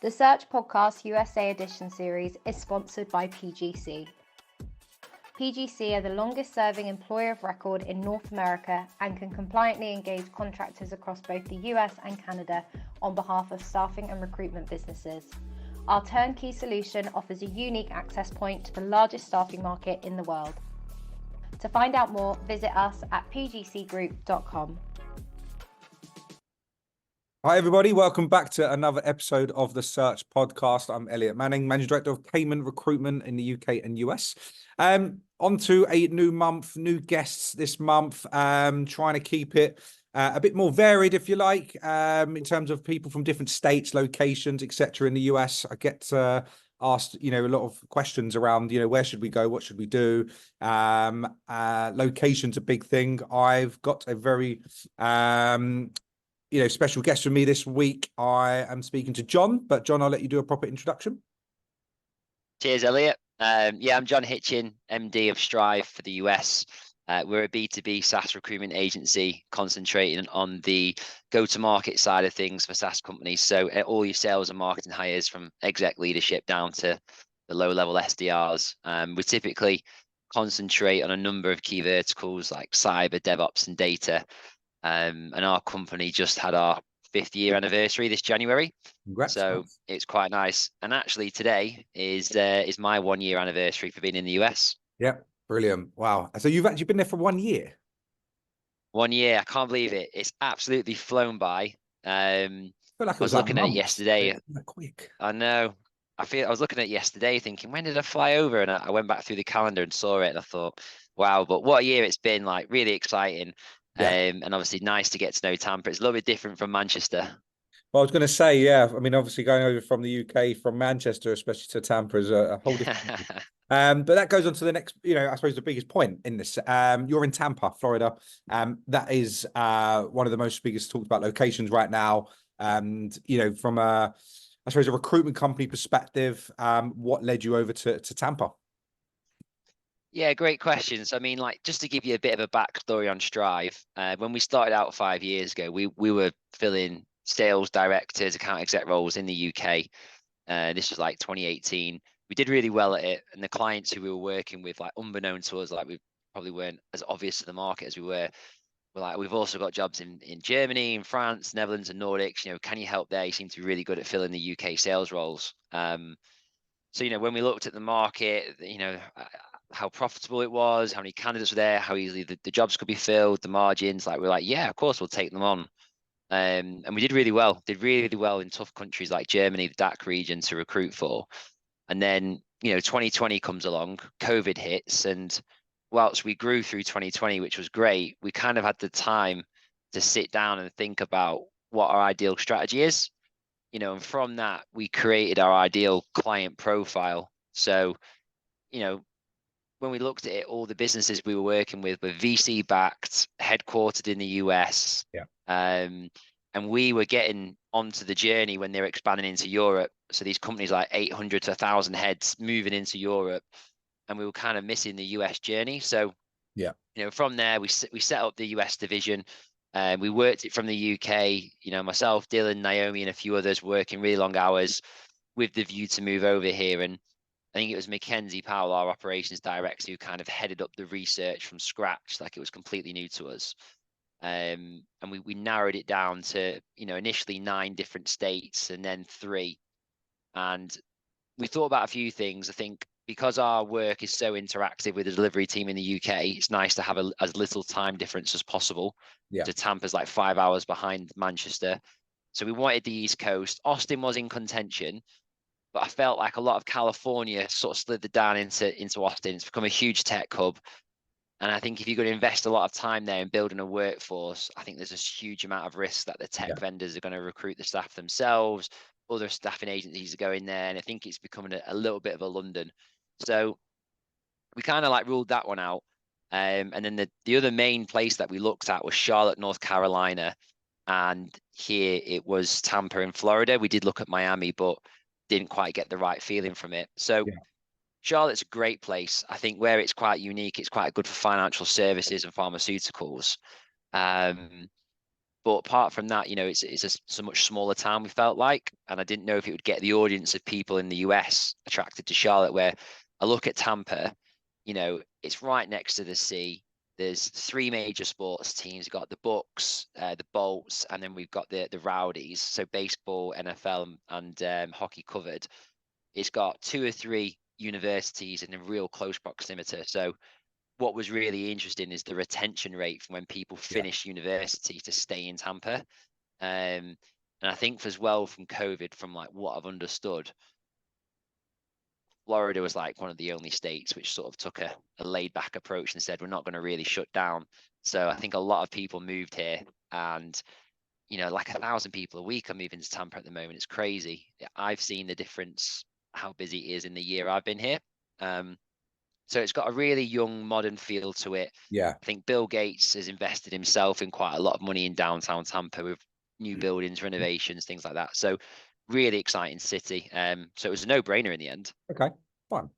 The Search Podcast USA Edition series is sponsored by PGC. PGC are the longest serving employer of record in North America and can compliantly engage contractors across both the US and Canada on behalf of staffing and recruitment businesses. Our turnkey solution offers a unique access point to the largest staffing market in the world. To find out more, visit us at pgcgroup.com. Hi everybody, welcome back to another episode of the Search Podcast. I'm Elliott Manning, Managing Director of Cayman Recruitment in the UK and US. On to a new month, new guests this month, trying to keep it a bit more varied, if you like, in terms of people from different states, locations, etc. in the US. I get asked, a lot of questions around, where should we go? What should we do? Location's a big thing. I've got a very special guest for me this week. I am speaking to John, but John, I'll let you do a proper introduction. Cheers, Elliott. I'm John Hitchen, MD of Strive for the US. We're a B2B SaaS recruitment agency concentrating on the go-to-market side of things for SaaS companies. So all your sales and marketing hires from exec leadership down to the low-level SDRs. We typically concentrate on a number of key verticals like cyber, DevOps, and data. And our company just had our 5th year anniversary this January. Congrats, so nice. It's quite nice. And actually today is my 1 year anniversary for being in the US. Yeah, brilliant. Wow. So you've actually been there for 1 year? 1 year. I can't believe it. It's absolutely flown by. I feel like I was looking at it yesterday. Quick. I know. I was looking at it yesterday thinking, when did I fly over? And I went back through the calendar and saw it and I thought, wow, but what a year it's been, like really exciting. Yeah. And obviously nice to get to know Tampa. It's a little bit different from Manchester. Well, I was going to say, yeah, I mean, obviously going over from the UK, from Manchester, especially to Tampa is a whole different but that goes on to the next, I suppose the biggest point in this. You're in Tampa, Florida. That is one of the most biggest talked about locations right now. And, from I suppose a recruitment company perspective, what led you over to Tampa? Yeah, great questions. I mean, just to give you a bit of a backstory on Strive, when we started out 5 years ago, we were filling sales directors, account exec roles in the UK. This was like 2018. We did really well at it. And the clients who we were working with, unbeknown to us, we probably weren't as obvious to the market as we were like, we've also got jobs in Germany, in France, Netherlands, and Nordics. Can you help there? You seem to be really good at filling the UK sales roles. So, when we looked at the market, how profitable it was, how many candidates were there, how easily the jobs could be filled, the margins, we're like, yeah, of course, we'll take them on. And we did really well in tough countries like Germany, the DACH region to recruit for. And then, 2020 comes along, COVID hits. And whilst we grew through 2020, which was great, we kind of had the time to sit down and think about what our ideal strategy is. And from that, we created our ideal client profile. So, when we looked at it, all the businesses we were working with were VC backed, headquartered in the US. Yeah. And we were getting onto the journey when they were expanding into Europe. So these companies like 800 to 1,000 heads moving into Europe, and we were kind of missing the US journey. So, yeah, from there, we set up the US division. We worked it from the UK, myself, Dylan, Naomi, and a few others working really long hours with the view to move over here. And I think it was Mackenzie Powell, our operations director, who kind of headed up the research from scratch, like it was completely new to us. And we narrowed it down to, initially 9 different states and then 3. And we thought about a few things. I think because our work is so interactive with the delivery team in the UK, it's nice to have as little time difference as possible. Yeah. So Tampa's like 5 hours behind Manchester. So we wanted the East Coast. Austin was in contention, but I felt like a lot of California sort of slithered down into Austin. It's become a huge tech hub. And I think if you're going to invest a lot of time there in building a workforce, I think there's this huge amount of risk that the tech vendors are going to recruit the staff themselves. Other staffing agencies are going there. And I think it's becoming a little bit of a London. So we kind of ruled that one out. And then the other main place that we looked at was Charlotte, North Carolina. And here it was Tampa in Florida. We did look at Miami, but didn't quite get the right feeling from it. So Charlotte's a great place. I think where it's quite unique, it's quite good for financial services and pharmaceuticals. But apart from that, it's a much smaller town, we felt like, and I didn't know if it would get the audience of people in the US attracted to Charlotte. Where I look at Tampa, it's right next to the sea. There's 3 major sports teams. We've got the Bucks, the Bolts, and then we've got the Rowdies. So baseball, NFL, and hockey covered. It's got 2 or 3 universities in a real close proximity. So what was really interesting is the retention rate from when people Yeah. finish university to stay in Tampa. And I think as well from COVID, from like what I've understood, Florida was like one of the only states which sort of took a laid back approach and said, we're not going to really shut down. So I think a lot of people moved here, and, like 1,000 people a week are moving to Tampa at the moment. It's crazy. I've seen the difference, how busy it is in the year I've been here. So it's got a really young, modern feel to it. Yeah. I think Bill Gates has invested himself in quite a lot of money in downtown Tampa with new buildings, renovations, things like that. So really exciting city. So it was a no-brainer in the end. Okay, fine.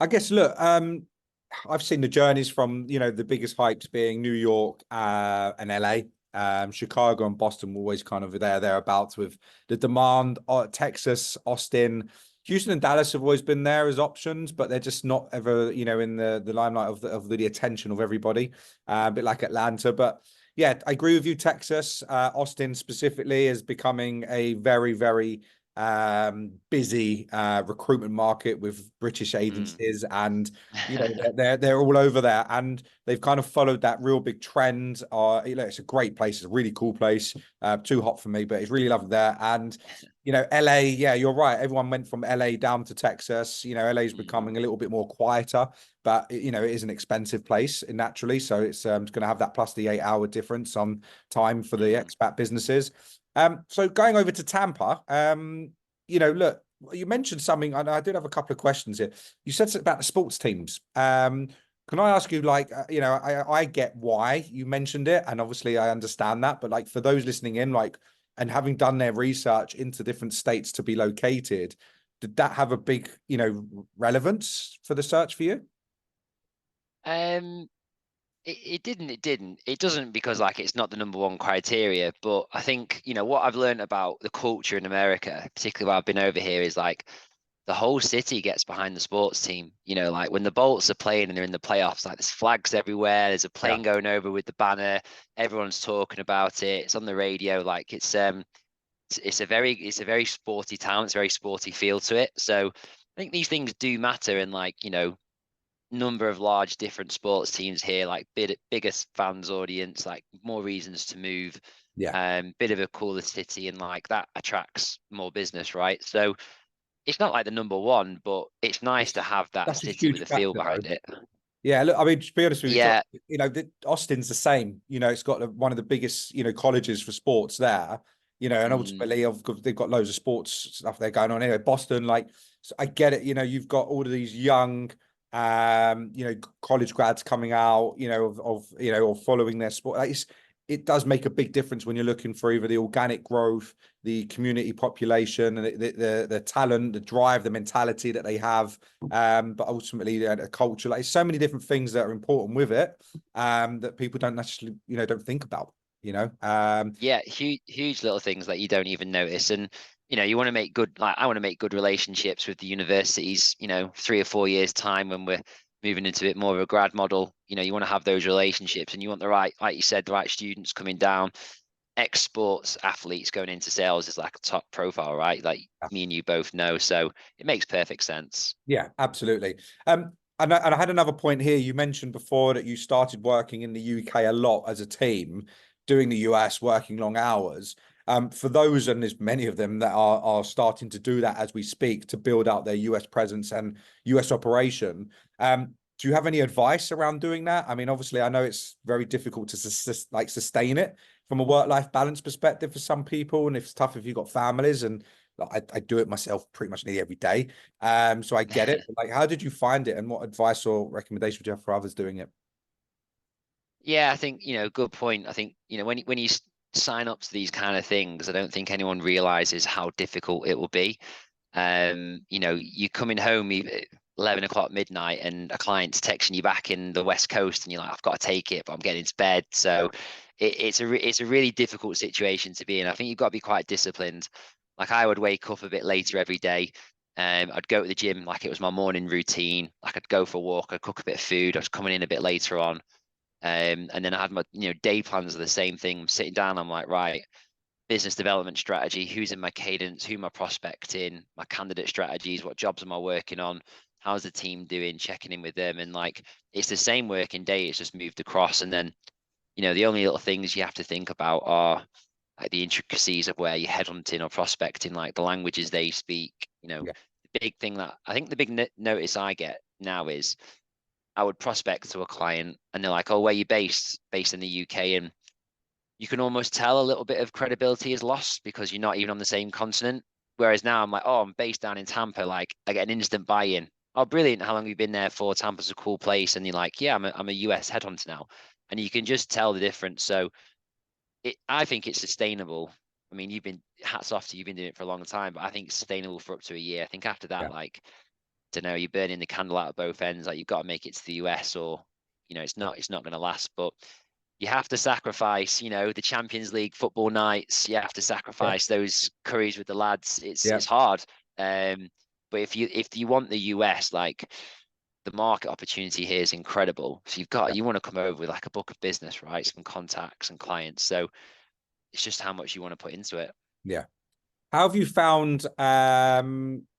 I guess, look, I've seen the journeys from, the biggest hypes being New York and LA. Chicago and Boston were always kind of thereabouts with the demand. Texas, Austin, Houston and Dallas have always been there as options, but they're just not ever, in the limelight of the attention of everybody, a bit like Atlanta. But yeah, I agree with you. Texas, Austin specifically is becoming a very, very busy recruitment market with British agencies, and they're all over there, and they've kind of followed that real big trend. It's a great place. It's a really cool place. Too hot for me, but it's really lovely there. And LA, yeah, you're right. Everyone went from LA down to Texas. LA is becoming a little bit more quieter, but it is an expensive place naturally. So it's going to have that plus the 8-hour difference on time for the expat businesses. So going over to Tampa, look, you mentioned something, and I did have a couple of questions here. You said something about the sports teams. Can I ask you, like, I get why you mentioned it, and obviously I understand that, but like for those listening in, like, and having done their research into different states to be located, did that have a big, relevance for the search for you? It didn't. It doesn't, because like it's not the number one criteria. But I think, what I've learned about the culture in America, particularly while I've been over here, is like the whole city gets behind the sports team. Like when the Bolts are playing and they're in the playoffs, like there's flags everywhere. There's a plane going over with the banner. Everyone's talking about it. It's on the radio. Like it's a very sporty town. It's a very sporty feel to it. So I think these things do matter. And like, number of large different sports teams here, like biggest fans audience, like more reasons to move. Bit of a cooler city, and like that attracts more business, right? So it's not like the number one, but it's nice to have that city with a feel behind it. Yeah, look, I mean, to be honest with you, Yeah, Austin's the same. It's got one of the biggest, colleges for sports there. And ultimately, they've got loads of sports stuff there going on. Anyway, Boston, like, so I get it. You've got all of these young, college grads coming out, or following their sport. Like, it does make a big difference when you're looking for either the organic growth, the community population, and the talent, the drive, the mentality that they have. But ultimately, the culture, like so many different things that are important with it, that people don't necessarily, don't think about. Yeah, huge little things that you don't even notice. And you want to make good, like I want to make good relationships with the universities, 3 or 4 years time when we're moving into a bit more of a grad model. You want to have those relationships, and you want the right, like you said, the right students coming down. Ex-sports athletes going into sales is like a top profile, right? Like me and you both know. So it makes perfect sense. Yeah, absolutely. And I had another point here. You mentioned before that you started working in the UK a lot as a team, doing the US, working long hours. For those, and there's many of them that are starting to do that as we speak, to build out their US presence and US operation. Do you have any advice around doing that? I mean, obviously, I know it's very difficult to sustain it from a work-life balance perspective for some people, and it's tough if you've got families. And I do it myself pretty much nearly every day. So I get it. Like, how did you find it, and what advice or recommendation would you have for others doing it? Yeah, I think, good point. I think, when you sign up to these kind of things, I don't think anyone realizes how difficult it will be. You're coming home, 11 o'clock midnight and a client's texting you back in the West Coast and you're like, I've got to take it, but I'm getting into bed. So it's a really difficult situation to be in. I think you've got to be quite disciplined. Like I would wake up a bit later every day. I'd go to the gym like it was my morning routine. Like I'd go for a walk, I'd cook a bit of food. I was coming in a bit later on. And then I had my, day plans are the same thing. I'm sitting down, I'm like, right, business development strategy, who's in my cadence, who am I prospecting, my candidate strategies, what jobs am I working on, how's the team doing, checking in with them. And like, it's the same working day, it's just moved across. And then, the only little things you have to think about are like the intricacies of where you're headhunting or prospecting, like the languages they speak. Yeah. The big thing that I think the big notice I get now is I would prospect to a client and they're like, oh, where you based? Based in the UK. And you can almost tell a little bit of credibility is lost because you're not even on the same continent. Whereas now I'm like, oh, I'm based down in Tampa. Like I get an instant buy-in. Oh, brilliant. How long have you been there for? Tampa's a cool place. And you're like, yeah, I'm a US headhunter now. And you can just tell the difference. So I think it's sustainable. I mean, hats off to you, you've been doing it for a long time, but I think it's sustainable for up to a year. I think after that, Yeah. like, don't know, you're burning the candle out of both ends. Like you've got to make it to the US or, it's not going to last. But you have to sacrifice, the Champions League football nights. You have to sacrifice those curries with the lads. It's hard. But if you want the US, like the market opportunity here is incredible. So you want to come over with like a book of business, right? Some contacts and clients. So it's just how much you want to put into it. Yeah. How have you found,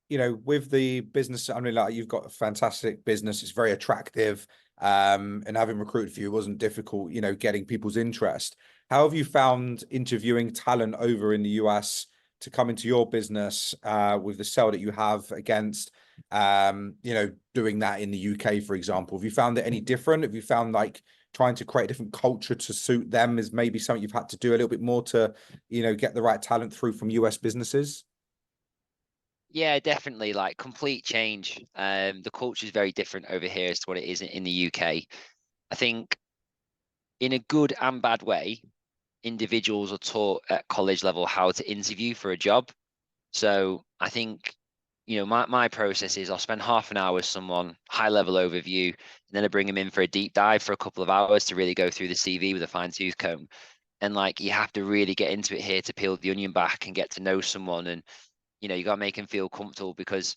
with the business? I mean, like you've got a fantastic business. It's very attractive. And having recruited for you wasn't difficult, getting people's interest. How have you found interviewing talent over in the US to come into your business with the sell that you have against, doing that in the UK, for example? Have you found it any different? Have you found like trying to create a different culture to suit them is maybe something you've had to do a little bit more to, get the right talent through from US businesses? Yeah, definitely. Like complete change. The culture is very different over here as to what it is in the UK. I think in a good and bad way, individuals are taught at college level how to interview for a job. So I think, my process is I'll spend half an hour with someone, high level overview, and then I bring them in for a deep dive for a couple of hours to really go through the CV with a fine tooth comb. And like you have to really get into it here to peel the onion back and get to know someone. And you got to make them feel comfortable because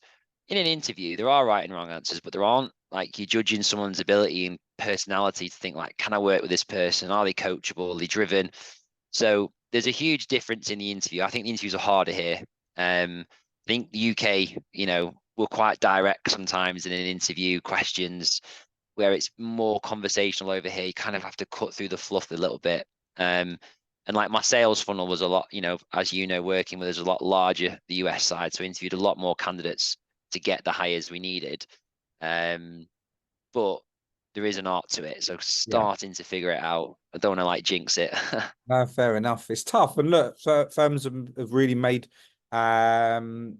in an interview there are right and wrong answers, but there aren't. Like you're judging someone's ability and personality to think like, can I work with this person? Are they coachable? Are they driven? So there's a huge difference in the interview. I think the interviews are harder here. I think the UK, we're quite direct sometimes in an interview questions where it's more conversational over here. You kind of have to cut through the fluff a little bit. And like my sales funnel was a lot, as working with us a lot larger, the US side. So I interviewed a lot more candidates to get the hires we needed. But there is an art to it. So starting to figure it out. I don't want to like jinx it. No, fair enough. It's tough. And look, firms have really made, made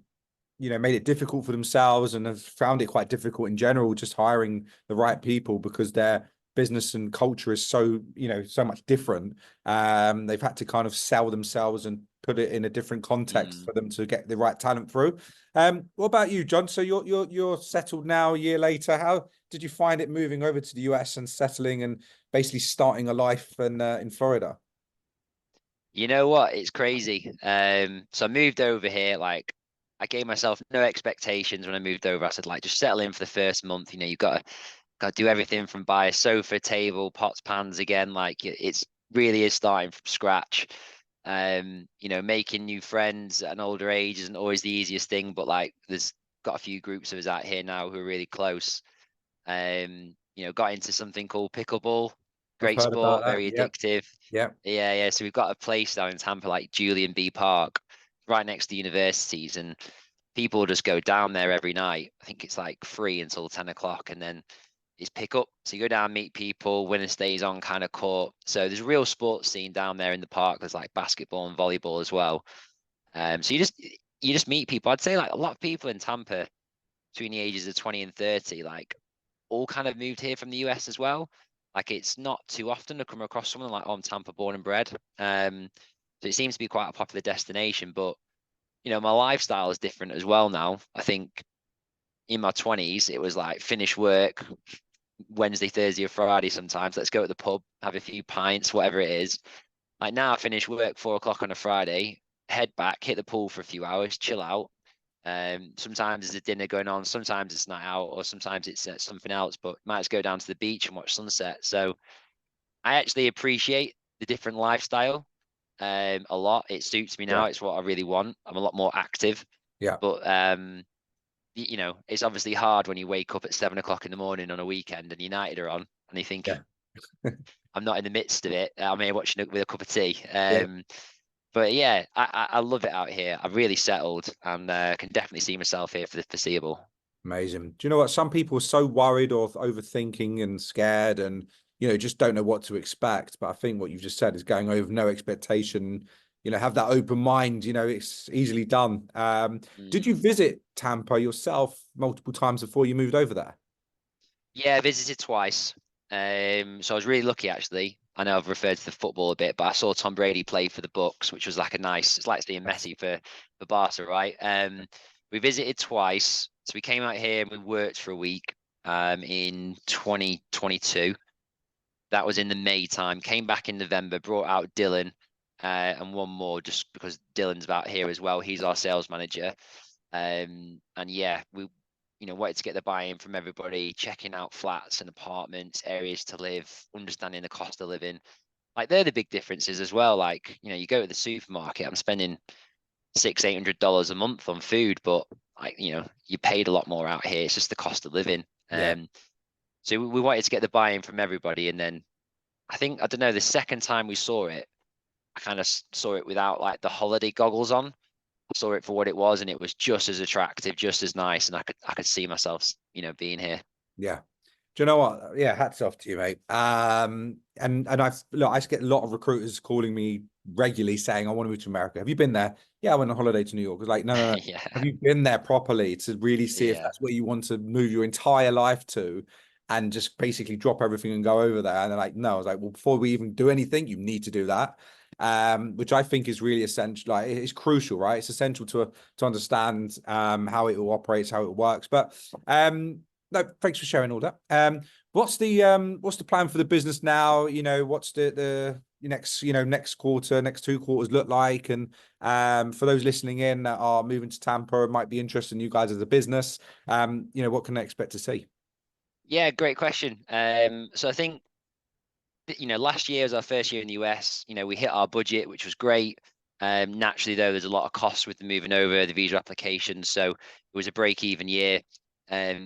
it difficult for themselves and have found it quite difficult in general, just hiring the right people because their business and culture is so, so much different. They've had to kind of sell themselves and put it in a different context for them to get the right talent through. What about you, John? So you're settled now a year later. How did you find it moving over to the US and settling and basically starting a life in Florida? You know what? It's crazy. So I moved over here, like I gave myself no expectations when I moved over. I said, like, just settle in for the first month. You've got to do everything from buy a sofa, table, pots, pans again. Like it's really is starting from scratch. Making new friends at an older age isn't always the easiest thing, but like there's got a few groups of us out here now who are really close. Got into something called pickleball. I've Great heard about sport, that. very Yep. addictive. Yep. Yeah. So we've got a place down in Tampa, like Julian B Park, right next to universities, and people just go down there every night. I think it's like free until 10 o'clock, and then it's pick up. So you go down, meet people, winner stays on kind of court. So there's a real sports scene down there in the park. There's like basketball and volleyball as well. So you just meet people. I'd say like a lot of people in Tampa between the ages of 20 and 30, like all kind of moved here from the US as well. Like it's not too often to come across someone like, oh, I'm Tampa born and bred. So it seems to be quite a popular destination, but my lifestyle is different as well now. I think, in my 20s, it was like finish work Wednesday, Thursday, or Friday sometimes. Let's go to the pub, have a few pints, whatever it is. Like now I finish work 4 o'clock on a Friday, head back, hit the pool for a few hours, chill out. Sometimes there's a dinner going on, sometimes it's night out, or sometimes it's something else, but might just go down to the beach and watch sunset. So I actually appreciate the different lifestyle a lot. It suits me now. Yeah. It's what I really want. I'm a lot more active. Yeah. But you know, it's obviously hard when you wake up at 7 o'clock in the morning on a weekend and United are on, and you think, Yeah. I'm not in the midst of it. I'm here watching it with a cup of tea. Yeah. But yeah, I love it out here. I've really settled and can definitely see myself here for the foreseeable. Amazing. Do you know what? Some people are so worried or overthinking and scared and, just don't know what to expect. But I think what you've just said is going over with no expectation, have that open mind, it's easily done. Did you visit Tampa yourself multiple times before you moved over there? Yeah, I visited twice. So I was really lucky actually. I know I've referred to the football a bit, but I saw Tom Brady play for the Bucks, which was like it's like seeing Messi for Barca, right? We visited twice. So we came out here and we worked for a week in 2022. That was in the May time. Came back in November, brought out Dylan and one more just because Dylan's about here as well. He's our sales manager. And yeah, we wanted to get the buy-in from everybody, checking out flats and apartments, areas to live, understanding the cost of living. Like they're the big differences as well. Like, you go to the supermarket, I'm spending $600-800 a month on food, but like, you paid a lot more out here. It's just the cost of living. Yeah. So we wanted to get the buy-in from everybody. And then I don't know, the second time we saw it, I kind of saw it without like the holiday goggles on. I saw it for what it was, and it was just as attractive, just as nice, and I could see myself, being here. Yeah. Do you know what? Yeah, hats off to you, mate. And I get a lot of recruiters calling me regularly saying, I want to move to America. Have you been there? Yeah, I went on holiday to New York. It's like, no. Yeah. Have you been there properly to really see if Yeah. that's where you want to move your entire life to and just basically drop everything and go over there? And they're like, no. I was like, well, before we even do anything, you need to do that. Which I think is really essential. Like it's crucial, right? It's essential to understand how it all operates, how it works. But no, thanks for sharing all that. What's the plan for the business now? What's the next quarter, next 2 quarters look like? And for those listening in that are moving to Tampa and might be interested in you guys as a business, what can they expect to see? Yeah, great question. So I think last year was our first year in the US. We hit our budget, which was great. Naturally, though, there's a lot of costs with the moving over, the visa application. So it was a break-even year.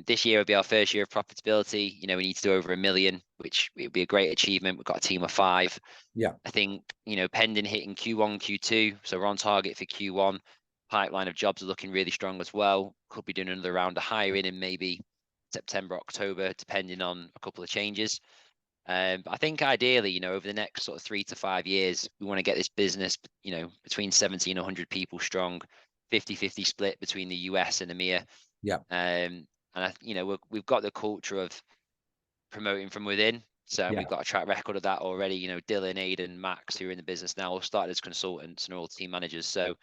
This year will be our first year of profitability. We need to do over $1 million, which would be a great achievement. We've got a team of 5. Yeah. I think, pending hitting Q1, Q2. So we're on target for Q1. Pipeline of jobs are looking really strong as well. Could be doing another round of hiring in maybe September, October, depending on a couple of changes. But I think ideally, over the next sort of 3 to 5 years, we want to get this business, between 70 and 100 people strong, 50-50 split between the US and EMEA. Yeah. And we've got the culture of promoting from within. So we've got a track record of that already. Dylan, Aidan, Max, who are in the business now, all started as consultants and are all team managers. So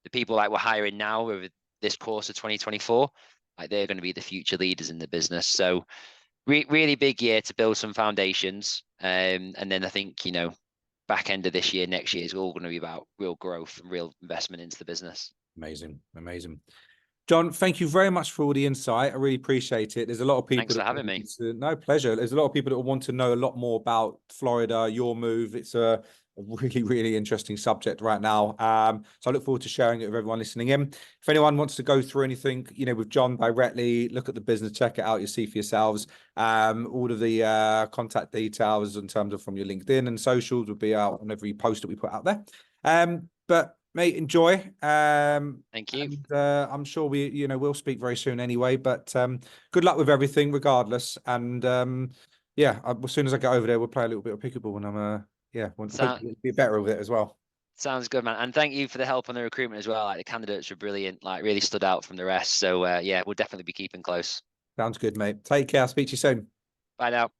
the people like we're hiring now over this course of 2024, like they're going to be the future leaders in the business. So really big year to build some foundations. And then I think, back end of this year, next year is all going to be about real growth and real investment into the business. Amazing. John, thank you very much for all the insight. I really appreciate it. There's a lot of people. Thanks for having me. No, pleasure. There's a lot of people that want to know a lot more about Florida, your move. It's a really, really interesting subject right now. So I look forward to sharing it with everyone listening in. If anyone wants to go through anything, with John directly, look at the business, check it out, you'll see for yourselves. All of the contact details in terms of from your LinkedIn and socials will be out on every post that we put out there. But mate, enjoy. Thank you. And, I'm sure we'll speak very soon anyway. But good luck with everything, regardless. And as soon as I get over there, we'll play a little bit of pickleball, and I'm want to be better with it as well. Sounds good, man. And thank you for the help on the recruitment as well. Like the candidates were brilliant, like really stood out from the rest. So we'll definitely be keeping close. Sounds good, mate. Take care. I'll speak to you soon. Bye now.